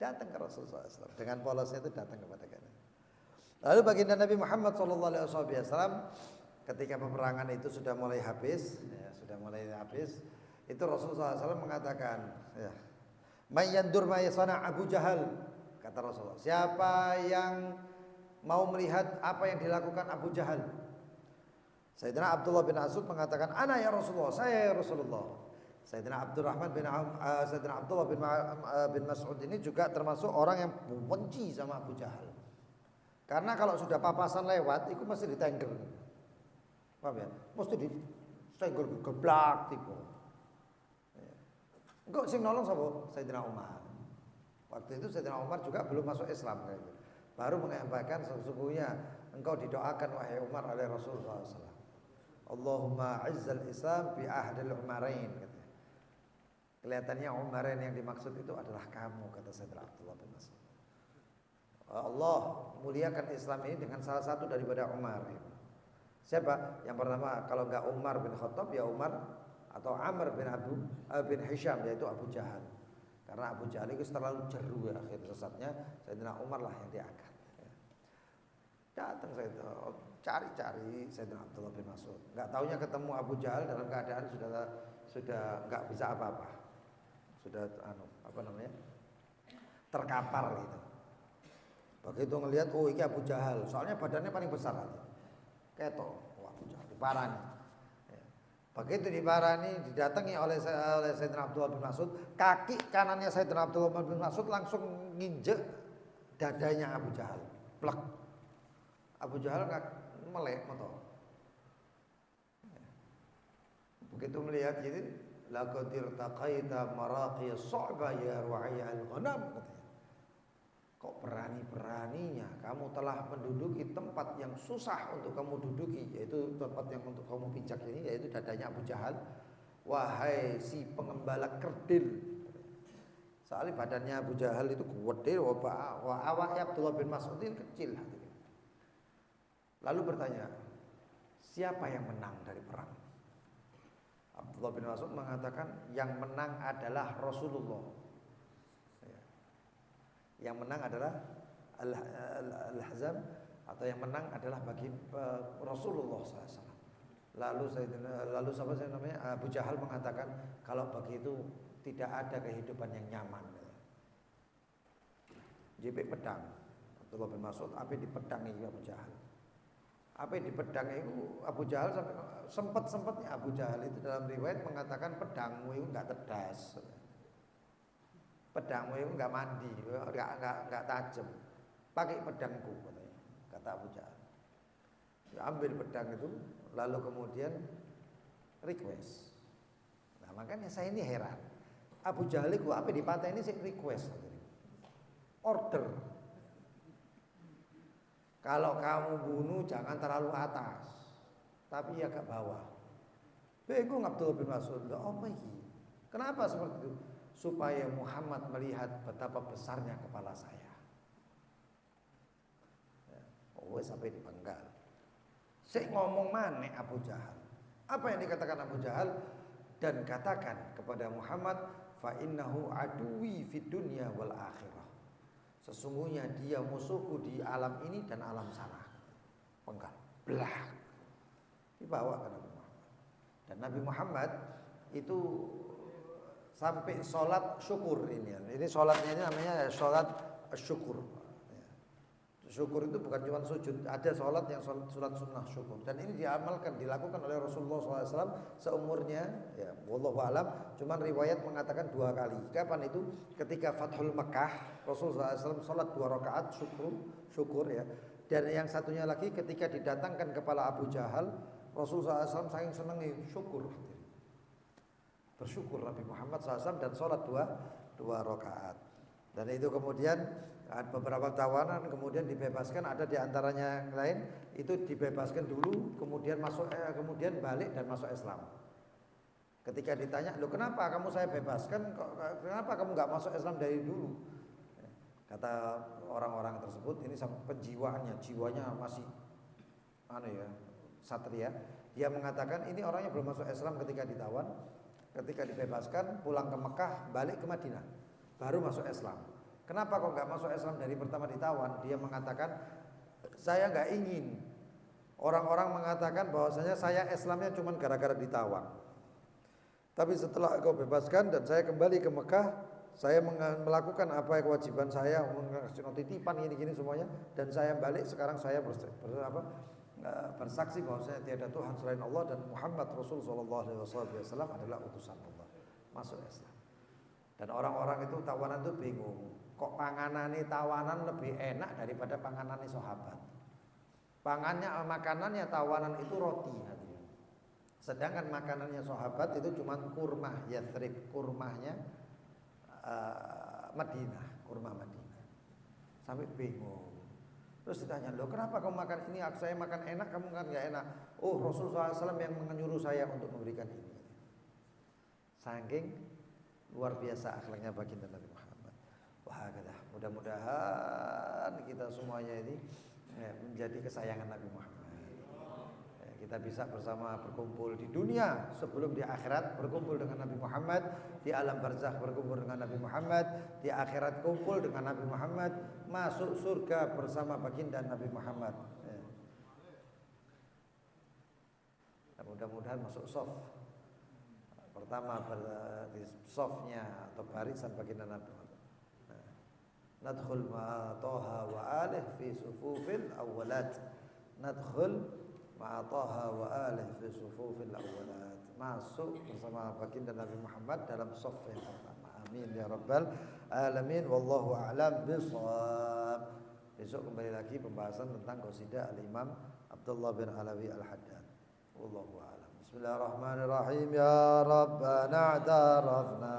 Datang ke Rasulullah SAW. Dengan polosnya itu datang kepada kita. Lalu baginda Nabi Muhammad SAW ketika peperangan itu sudah mulai habis, itu Rasulullah SAW mengatakan, ya, Mayyandur mayasana Abu Jahal, kata Rasulullah. Siapa yang mau melihat apa yang dilakukan Abu Jahal? Sayyidina Abdullah bin Asud mengatakan, ana ya Rasulullah, saya ya Rasulullah. Sayyidina Abdullah bin Mas'ud ini juga termasuk orang yang benci sama Abu Jahal. Karena kalau sudah papasan lewat, itu mesti ditengger. Paham ya? Mesti ditengger geblak tiba. Engkau sing nolong sapa? Sayyidina Umar. Waktu itu Sayyidina Umar juga belum masuk Islam kayak gitu. Baru menyampaikan sesungguhnya engkau didoakan wahai Umar oleh Rasulullah SAW. Allahumma izzal Islam bi ahdil Umarain. Kelihatannya Umarain yang dimaksud itu adalah kamu, kata Sayyidina Abdullah bin Mas'ud. Allah muliakan Islam ini dengan salah satu daripada Umar. Siapa? Yang pertama, kalau enggak Umar bin Khattab ya Umar atau Amr bin Hisham, yaitu Abu Jahal. Karena Abu Jahal itu terlalu jeru ya, akhir sesatnya Sayyidina Umar lah yang diangkat. Datang saya cari-cari Sayyidina Abdullah bin Mas'ud. Enggak taunya ketemu Abu Jahal dalam keadaan sudah enggak bisa apa-apa. Sudah terkapar gitu. Begitu ngelihat, oh ini Abu Jahal, soalnya badannya paling besar aja. Ketok, wah Abu Jahal diparani. Ya. Begitu diparani, didatangi oleh Sayyidina Abdullah bin Mas'ud, kaki kanannya Sayyidina Abdullah bin Mas'ud langsung nginjek dadanya Abu Jahal. Plek. Abu Jahal melek motor. Begitu melihat gitu, laqad irtaqaita maraqi as-sa'ba ya ru'aya al-ghanam katanya. Kok berani-beraninya kamu telah menduduki tempat yang susah untuk kamu duduki, yaitu tempat yang untuk kamu pijak ini, yaitu dadanya Abu Jahal. Wahai si pengembala kerdil. Soalnya badannya Abu Jahal itu gede, awaknya Abdullah bin Mas'ud itu kecil. Lalu bertanya, siapa yang menang dari perang? Abdullah bin Mas'ud mengatakan, yang menang adalah Rasulullah. Yang menang adalah Al-Ahzab, atau yang menang adalah bagi Rasulullah SAW. Lalu siapa namanya Abu Jahal mengatakan, kalau begitu tidak ada kehidupan yang nyaman. JP pedang Abdullah bin Mas'ud, apa di pedang itu Abu Jahal. Apa di pedang itu Abu Jahal sampai sempat-sempatnya Abu Jahal itu dalam riwayat mengatakan, pedangmu itu enggak cerdas. Pedangmu itu enggak mandi, enggak tajam. Pakai pedangku katanya, kata Abu Jahal. Ya, ambil pedang itu, lalu kemudian request. Nah, makanya saya ini heran. Abu Jahal itu apa di pantai ini sih request. Order. Kalau kamu bunuh jangan terlalu atas, tapi ya ke bawah. Bingung Abdullah bin Mas'ud, apa ini? Kenapa seperti itu? Supaya Muhammad melihat betapa besarnya kepala saya. Oh, sampai dipenggal. Saya ngomong mana Abu Jahal? Apa yang dikatakan Abu Jahal? Dan katakan kepada Muhammad, fa innahu aduwi fid dunya wal akhirah. Sesungguhnya dia musuhku di alam ini dan alam sana. Penggal, belah. Dibawa ke Nabi Muhammad. Dan Nabi Muhammad itu sampai sholat syukur ini. Ini sholatnya ini namanya sholat syukur. Syukur itu bukan cuma sujud, ada sholat yang sholat sunnah syukur. Dan ini dilakukan oleh Rasulullah SAW seumurnya, ya, wallahu a'lam. Cuman riwayat mengatakan 2 kali. Kapan itu? Ketika Fathul Makkah, Rasulullah SAW sholat 2 rakaat syukur ya. Dan yang satunya lagi ketika didatangkan kepala Abu Jahal, Rasulullah SAW saking senangnya syukur. Bersyukur Nabi Muhammad SAW dan sholat 2 rakaat. Dan itu kemudian beberapa tawanan kemudian dibebaskan, ada di antaranya yang lain itu dibebaskan dulu kemudian kemudian balik dan masuk Islam. Ketika ditanya, "Loh kenapa kamu saya bebaskan, kenapa kamu nggak masuk Islam dari dulu?" Kata orang-orang tersebut, ini jiwanya masih satria. Dia mengatakan ini orangnya belum masuk Islam ketika ditawan, ketika dibebaskan pulang ke Mekah, balik ke Madinah, baru masuk Islam. Kenapa kok nggak masuk Islam dari pertama ditawan? Dia mengatakan, saya nggak ingin orang-orang mengatakan bahwasanya saya Islamnya cuma gara-gara ditawan. Tapi setelah kau bebaskan dan saya kembali ke Mekah, saya melakukan apa kewajiban saya, mengasih titipan gini-gini semuanya, dan saya balik sekarang saya bersaksi bahwasanya tiada Tuhan selain Allah dan Muhammad Rasul sallallahu alaihi wasallam adalah utusan Allah. Masuk Islam. Dan orang-orang itu tawanan itu bingung. Kok panganane tawanan lebih enak daripada panganane sahabat? Makanannya tawanan itu roti. Sedangkan makanannya sahabat itu cuma kurma Yathrib, kurmanya Madinah, kurma Madinah. Sampai bingung. Terus ditanya, loh kenapa kamu makan ini? Saya makan enak, kamu kan nggak enak. Oh, Rasulullah SAW yang menyuruh saya untuk memberikan ini. Saking luar biasa akhlaknya baginda Nabi Muhammad. Wah, mudah-mudahan kita semuanya ini menjadi kesayangan Nabi Muhammad. Kita bisa bersama berkumpul di dunia sebelum di akhirat berkumpul dengan Nabi Muhammad, di alam barzakh berkumpul dengan Nabi Muhammad, di akhirat kumpul dengan Nabi Muhammad, masuk surga bersama baginda Nabi Muhammad. mudah-mudahan masuk soft. Pertama di softnya atau barisan baginda Nabi. Nadkhul ma'a Taha wa alih fi sufufil awwalat. Nadkhul ma'a Taha wa alih fi sufufil awwalat. Masuk bersama baginda Nabi Muhammad dalam soft yang pertama. Amin ya rabbal alamin. Wallahu a'lam bishawab. Besok kembali lagi pembahasan tentang qasidah Al-Imam Abdullah bin Alawi Al-Haddad. Wallahu a'lam. Bismillahirrahmanirrahim. Ya Rabbana a'tarafna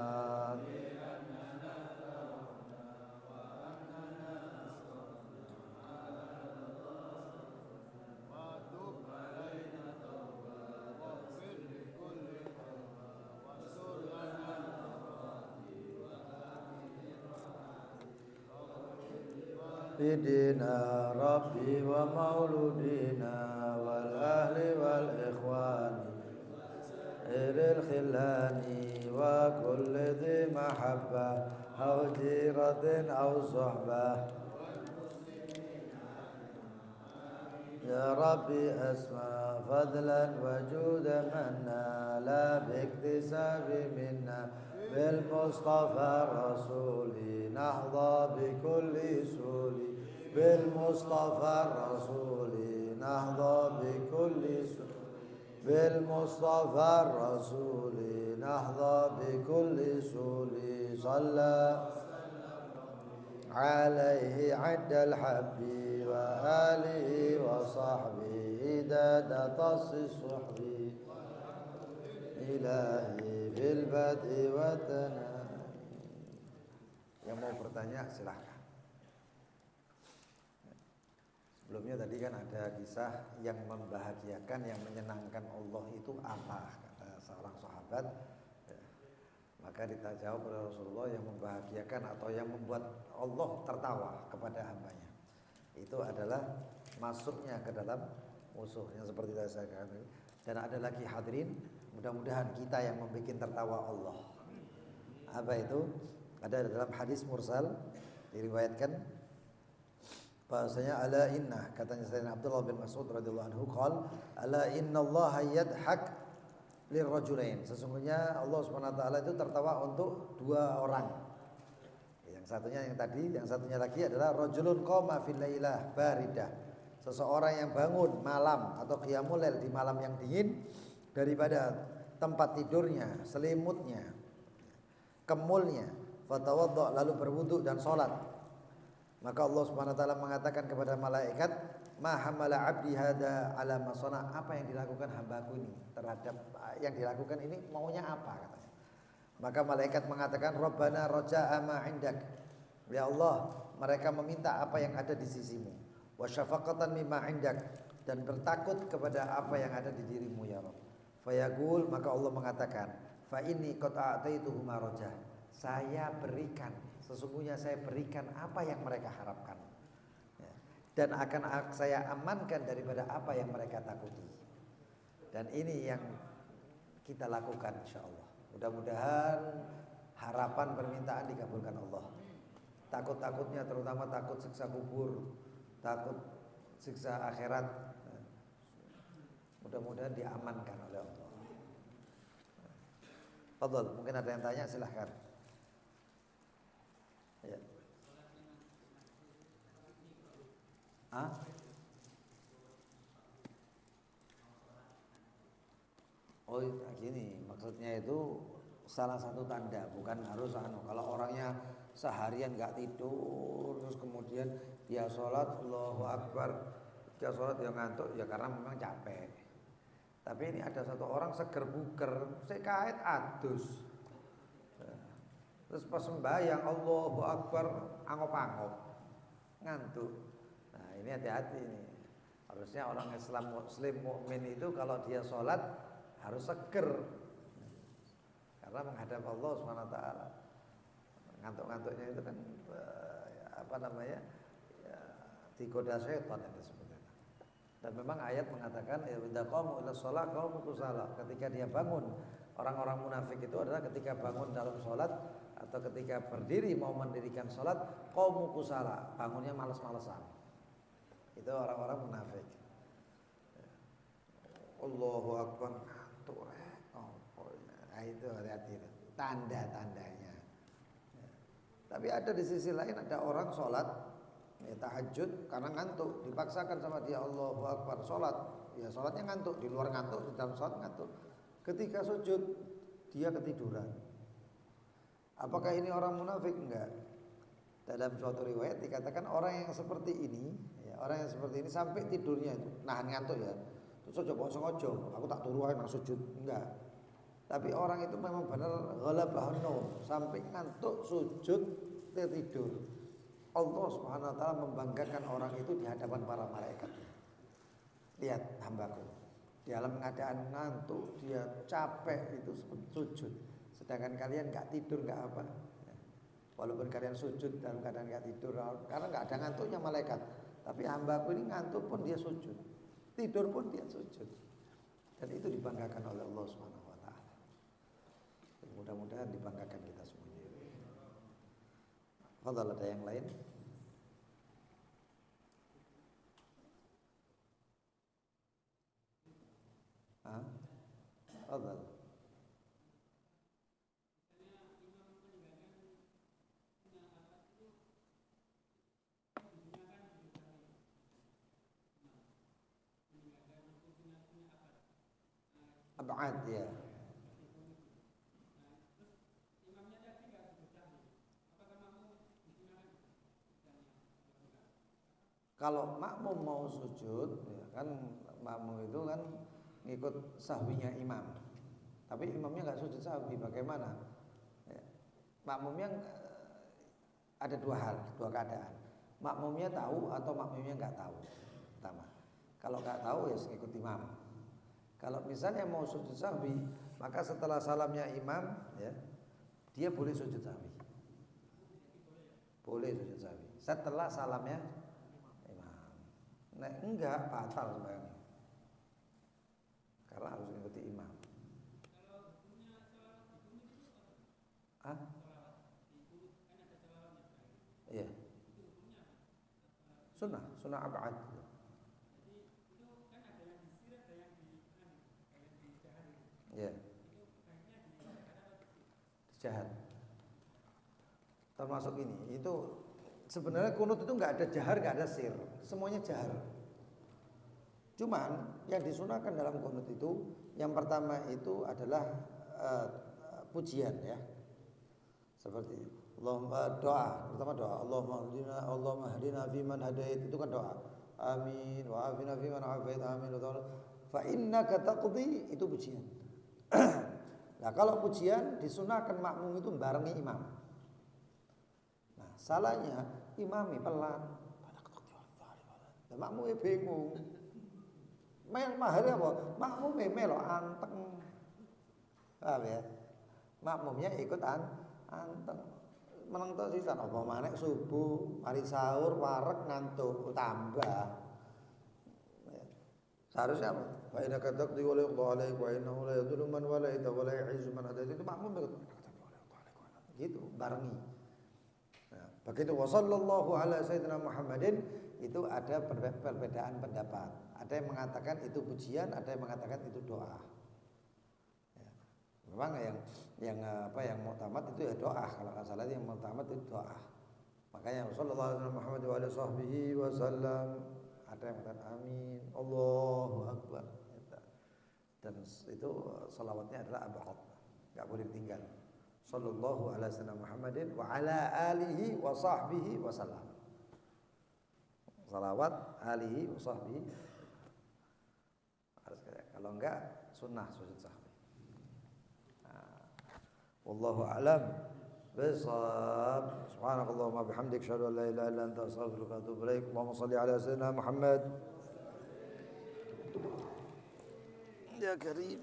bidina Rabbi wa mauludina wal ahli wal ikhwani iril khilani wa kulli dhi mahabbah aw jiratin aw suhbah ya Rabbi asma fadlan wa juda manna la biktisabi minna bil Mustafa Rasuli nahda bi kulli suli bil Mustafa Rasuli nahda bi kulli suli bil Mustafa Rasuli nahda bi kulli suli salla alaihi addal habbi wa alihi wa sahbihi dada tasis suhbi ilahi bil badi wa tanai. Yang mau bertanya silahkan. Sebelumnya tadi kan ada kisah yang membahagiakan, yang menyenangkan Allah itu apa, kata seorang sahabat. Maka dijawab oleh Rasulullah, yang membahagiakan atau yang membuat Allah tertawa kepada hambanya itu adalah masuknya ke dalam musuh, yang seperti tadi saya katakan. Dan ada lagi hadirin, mudah-mudahan kita yang membuat tertawa Allah. Apa itu? Ada dalam hadis mursal diriwayatkan bahasanya ala inna, katanya Sayyidina Abdullah bin Mas'ud radhiyallahu anhu qala ala inna Allah yadhak lirrajulain, sesungguhnya Allah Subhanahu wa taala itu tertawa untuk dua orang. Yang satunya yang tadi, yang satunya lagi adalah rajulun qama fil lailah baridah, seseorang yang bangun malam atau qiyamul lail di malam yang dingin daripada tempat tidurnya, selimutnya, kemulnya, fatawadda, lalu berwudu dan salat. Maka Allah Subhanahu wa taala mengatakan kepada malaikat, ma hamala 'abdi hada ala masana, apa yang dilakukan hambaku ini terhadap yang dilakukan ini, maunya apa, katanya. Maka malaikat mengatakan, Rabbana raja'a ma 'indak, ya Allah, mereka meminta apa yang ada di sisimu, wa syafaqatan mimma 'indak, dan bertakut kepada apa yang ada di dirimu ya Rabb. Fayaqul, maka Allah mengatakan, fa inni qad a'taituhu ma rajah, saya berikan, sesungguhnya saya berikan apa yang mereka harapkan, dan akan saya amankan daripada apa yang mereka takuti. Dan ini yang kita lakukan insyaallah. Mudah-mudahan harapan permintaan dikabulkan Allah. Takut-takutnya terutama takut siksa kubur, takut siksa akhirat, mudah-mudahan diamankan oleh Allah. Fadhal, mungkin ada yang tanya, silahkan. Ya. Oh gini, maksudnya itu salah satu tanda, bukan harus kalau orangnya seharian nggak tidur terus kemudian dia sholat Allahu Akbar, dia sholat dia ngantuk, ya karena memang capek. Tapi ini ada satu orang seger buker, sekait adus, terus pas sembahyang Allahu Akbar angop-angop, ngantuk. Nah ini hati-hati ini. Harusnya orang Islam muslim mukmin itu kalau dia sholat harus seger, karena menghadap Allah SWT. Ngantuk-ngantuknya itu kan apa namanya, ya, digoda setan itu seperti itu. Dan memang ayat mengatakan idza qamu ila shalah qamu kusala, ketika dia bangun, orang-orang munafik itu adalah ketika bangun dalam sholat atau ketika berdiri mau mendirikan sholat, qamu kusala, bangunnya malas-malesan. Itu orang-orang munafik. Allahu Akbar ngantuk. Nah, itu hati-hati tanda-tandanya. Tapi ada di sisi lain ada orang sholat ya, tahajud karena ngantuk, dipaksakan sama dia Allahu Akbar sholat, ya sholatnya ngantuk, di luar ngantuk, di dalam sholat ngantuk. Ketika sujud dia ketiduran. Apakah ini orang munafik? Enggak. Dalam suatu riwayat dikatakan orang yang seperti ini, ya, orang yang seperti ini sampai tidurnya itu nahan ngantuk ya. Terus aja sengaja, aku tak turu ae nang sujud, enggak. Tapi orang itu memang benar ghalabahun naum, sampai ngantuk sujud tidur. Allah Subhanahu wa taala membanggakan orang itu di hadapan para malaikat. Lihat hambaku, di dalam keadaan ngantuk, dia capek itu sujud. Sedangkan kalian enggak tidur, enggak apa. Walaupun kalian sujud dalam keadaan enggak tidur, karena enggak ada ngantuknya malaikat. Tapi hambaku ini ngantuk pun dia sujud, tidur pun dia sujud. Dan itu dibanggakan oleh Allah Subhanahu wa taala. Mudah-mudahan dibanggakan kita semuanya. Fadhal, ada yang lain? Fadhal. Ab'ad ya. Kalau makmum mau sujud, ya kan makmum itu kan ngikut sahwinya imam. Tapi imamnya nggak sujud sahwi, bagaimana? Ya. Makmumnya ada dua hal, dua keadaan. Makmumnya tahu atau makmumnya nggak tahu. Pertama, kalau nggak tahu ya ngikut imam. Kalau misalnya mau sujud sahwi, maka setelah salamnya imam, ya, dia boleh sujud sahwi. Boleh sujud sahwi. Setelah salamnya nah, enggak batal sembahyangnya. Karena harus mengikuti imam. Iya. Sunnah ab'ad. Iya. Jahat. Termasuk ini, itu sebenarnya kunut itu nggak ada jahar, nggak ada sir, semuanya jahar. Cuman yang disunahkan dalam kunut itu, yang pertama itu adalah pujian ya, seperti Allahumma doa, pertama doa Allahumma hadina fiman hadait, itu kan doa. Amin wa afina fiman afait, amin wa fa innaka taqdi, itu pujian. Nah kalau pujian disunahkan makmum itu barengi imam. Nah salahnya imami pelan, nah, makmumnya bingung. Mahirnya apa? Makmumnya melok anteng. Paham ya? Makmumnya ikut anteng. Meneng tok sisan apa maneh subuh, mari sahur, wareg ngantuk tambah. Seharusnya apa? Fa inna kadaqdi wa la yuqda alaik wa innahu la yadullu man walaita wa la yu'izzu man adait. Itu makmum gitu, barengi. Nah, begitu wa sallallahu ala sayyidina Muhammadin, itu ada perbedaan pendapat. Ada yang mengatakan itu pujian, ada yang mengatakan itu doa. Ya. Memang yang muktamad itu ya doa. Kalau nggak salah yang muktamad itu doa. Makanya sallallahu alaihi Muhammad wa alihi sahbihi wasallam, ada yang mengatakan amin, Allahu akbar. Dan itu salawatnya adalah abad, nggak boleh ditinggal. Sallallahu alaihi wasallam Muhammadin wa ala alihi wa sahbihi wasallam. Salawat alihi wa sahbihi. Kalau enggak sunnah sujud sahwi. Wallahu a'lam bissawab. Subhanakallahumma bihamdik asyhadu an la ilaha illa anta astaghfiruka wa atubu ilaik. Allahumma shalli ala sayyidina Muhammad. Ya Karim.